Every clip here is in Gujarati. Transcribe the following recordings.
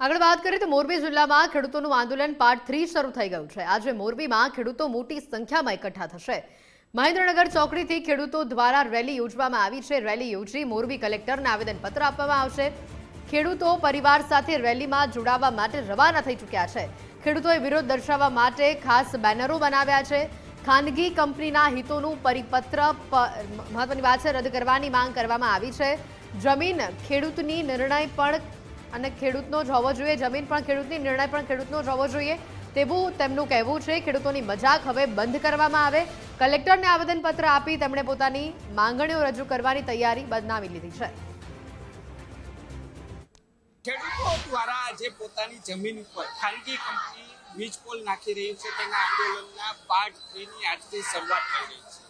આગળ વાત કરીએ તો મોરબી જિલ્લામાં ખેડૂતોનું આંદોલન પાર્ટ 3 શરૂ થઈ ગયું છે। આજે મોરબીમાં ખેડૂતો મોટી સંખ્યામાં એકઠા થશે। મહેન્દ્રનગર ચોકડીથી ખેડૂતો દ્વારા રેલી યોજવામાં આવી છે। રેલી યોજી મોરબી કલેક્ટરને આવેદનપત્ર આપવામાં આવશે। ખેડૂતો પરિવાર સાથે રેલીમાં જોડાવા માટે રવાના થઈ ચૂક્યા છે। ખેડૂતોએ વિરોધ દર્શાવવા માટે ખાસ બેનરો બનાવ્યા છે। ખાનગી કંપનીના હિતોનું પરિપત્ર મહત્વની વાત છે રદ કરવાની માંગ કરવામાં આવી છે। જમીન ખેડૂતની નિર્ણય પણ અને ખેડૂતનો જ હોવો જોઈએ। જમીન પણ ખેડૂતની, નિર્ણય પણ ખેડૂતનો જ હોવો જોઈએ તેવું તેમનું કહેવું છે। ખેડૂતોની મજાક હવે બંધ કરવામાં આવે। કલેક્ટરને આવેદનપત્ર આપી તેમણે પોતાની માંગણીઓ રજૂ કરવાની તૈયારી બનાવી લીધી છે। ખેડૂતો દ્વારા જે પોતાની જમીન ઉપર ખાનગી કંપની વીજ પોલ નાખી રહી છે તેના આંદોલનના પાર્ટ 3 ની આજથી શરૂઆત થઈ રહી છે।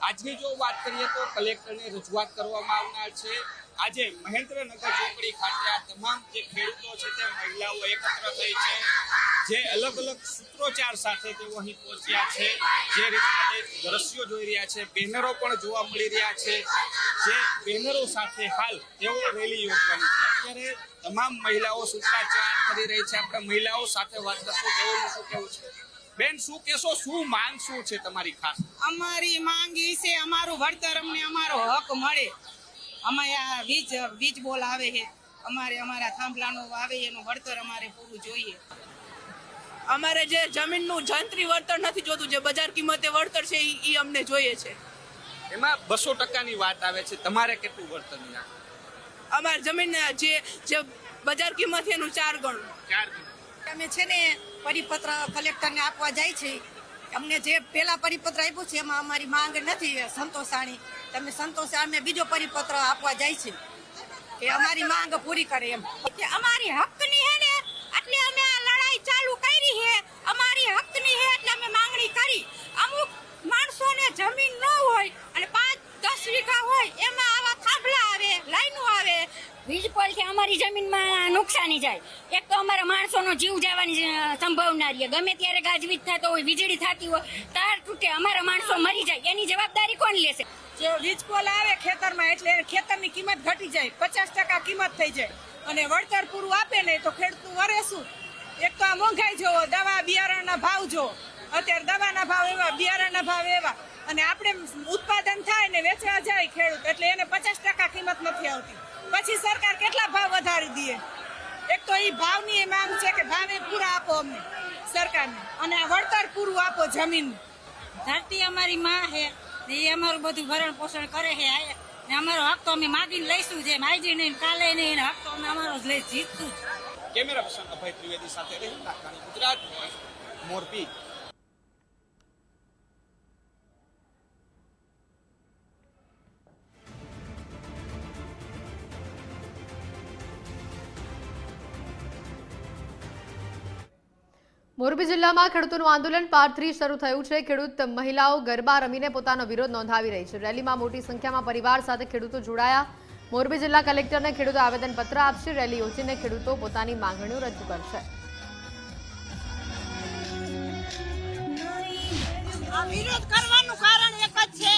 આજની જો વાત કરીએ તો કલેક્ટરને રજૂઆત કરવામાં આવનાર છે। આજે મહેન્દ્રનગર ચોકડી ખાતે આ તમામ જે ખેડૂતો છે તે મહિલાઓ એકત્ર થઈ છે, જે અલગ અલગ સૂત્રોચ્ચાર સાથે તેઓ અહીં પહોંચ્યા છે। જે રીતે દ્રશ્યો જોઈ રહ્યા છે, બેનરો પણ જોવા મળી રહ્યા છે। જે બેનરો સાથે હાલ તેઓ રેલી યોજવાની છે। અત્યારે તમામ મહિલાઓ સૂત્રોચ્ચાર કરી રહી છે। આપણે મહિલાઓ સાથે વાત કરશું, તેઓનું શું કહેવું છે? બેન, શું કહેશો? શું માંગ શું છે તમારી ખાસ? અમારી માંગ એ છે અમારું વળતર, અમને અમારો હક મળે। અમારા વીજ બોલ આવે છે, અમારા થાંભલાનું આવે એનું વળતર અમારે પૂરું જોઈએ। અમારે જે જમીનનું જંત્રી વળતર નથી જોતું, જે બજાર કિંમતે વળતર છે એ અમને જોઈએ છે। એમાં 200% વાત આવે છે, તમારે કેટલું વળતર ની આવે? અમારી જમીન જે બજાર કિંમત એનું 4 ગણું। 4 ગણું। અમે છે ને પરિપત્ર કલેક્ટરને આપવા જાય છે। અમને જે પેલા પરિપત્ર આપ્યું છે એમાં અમારી માંગ નથી સંતોષાણી। તમે સંતોષે અમે બીજો પરિપત્ર આપવા જાય છે કે અમારી માંગ પૂરી કરે એમ। અમારી હકની હે ને એટલે અમે આ લડાઈ ચાલુ કરી છે। અમારી હકની હે એટલે અમે માંગણી કરી। અમુક માણસોને જમીન ન હોય અને 5-10 વીઘા હોય એમાં આવા થાંભલા આવે, લાઈનો આવે, વીજ પોલથી અમારી જમીનમાં નુકસાની જાય। એક તો અમારા માણસોનો જીવ જવાની સંભાવના રહે। ગમે ત્યારે ગાજવીજ થતો હોય, વીજળી થતી હોય, તાર તૂટે, અમારા માણસો મરી જાય, એની જવાબદારી કોણ લેશે? જે વીજ પોલ આવે ખેતરમાં એટલે ખેતરની કિંમત ઘટી જાય, 50% કિંમત થઈ જાય અને વળતર પૂરું આપે નહીં તો ખેડૂતનું વરે શું? એક તો આ મોંઘાઈ જોવો, દવા બિયારણના ભાવ જો, અત્યારે દવાના ભાવ એવા, બિયારણના ભાવ એવા, અને આપણે ઉત્પાદન થાય ને વેચવા જાય ખેડૂત એટલે એને 50% કિંમત નથી આવતી। પછી સરકાર કેટલા ભાવ વધારી દે? એક તો એ ભાવની માંગ છે કે ભાવે પૂરા આપો અમને સરકારને, અને આ વળતર પૂરું આપો જમીનનું। ધરતી અમારી માં છે, એ અમારું બધું ભરણ પોષણ કરે છે ને અમારો હક તો અમે માગીને લઈશું। જે આજે નહીં કાલે નહીં, હક તો અમે અમારો જ લઈ જીતશું જ। કેમેરા પર્સન અભય ત્રિવેદી સાથે રહી નાખવાની ગુજરાત મોરબી। મોરબી જિલ્લામાં ખેડૂતોનું આંદોલન પાર્ટ 3 શરૂ થયું છે। ખેડૂત મહિલાઓ ગરબા રમીને પોતાનો વિરોધ નોંધાવી રહી છે। રેલીમાં મોટી સંખ્યામાં પરિવાર સાથે ખેડૂતો જોડાયા। મોરબી જિલ્લા કલેક્ટરને ખેડૂતો આવેદનપત્ર આપશે। રેલી યોજીને ખેડૂતો પોતાની માંગણીઓ રજૂ કરશે। વિરોધ કરવાનું કારણ એક જ છે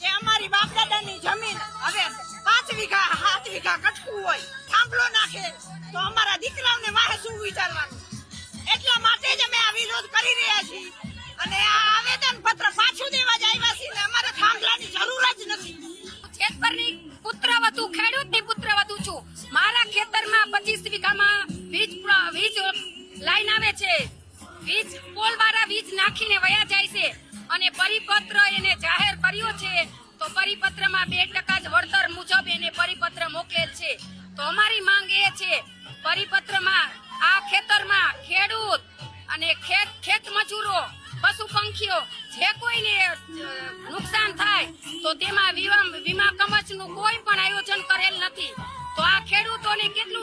કે અમારી બાપદાદાની જમીન હવે 5 વીઘા 7 વીઘા કટકું હોય, થાંભલો નાખે તો અમારા દીકરાઓને વાહે શું વિચારવાનું? એટલા માટે જ અમે આ વિરોધ કરી રહ્યા છીએ અને આ આવેદન પત્ર પાછું દેવા જ આવ્યા છીએ ને અમારે થાંભલાની જરૂર જ નથી। ખેતરની પુત્રવધુ, ખેડૂતની પુત્રવધુ છું। મારા ખેતરમાં 25 વીઘામાં વીજ લાઈન આવે છે। વીજ પોલ વાળા વીજ નાખીને વયા જાય છે અને પરિપત્ર એને જાહેર કર્યો છે તો પરિપત્રમાં 2% જ વળતર મુજબ એને પરિપત્ર મોકલેલ છે। તો અમારી માંગ એ છે પરિપત્રમાં આ ખેતરમાં ખેડૂત અને ખેત મજૂરો, પશુ પંખીઓ જે કોઈને નુકસાન થાય તો તેમાં વીમા કવચનું કોઈ પણ આયોજન કરેલ નથી। તો આ ખેડૂતોને કેટલું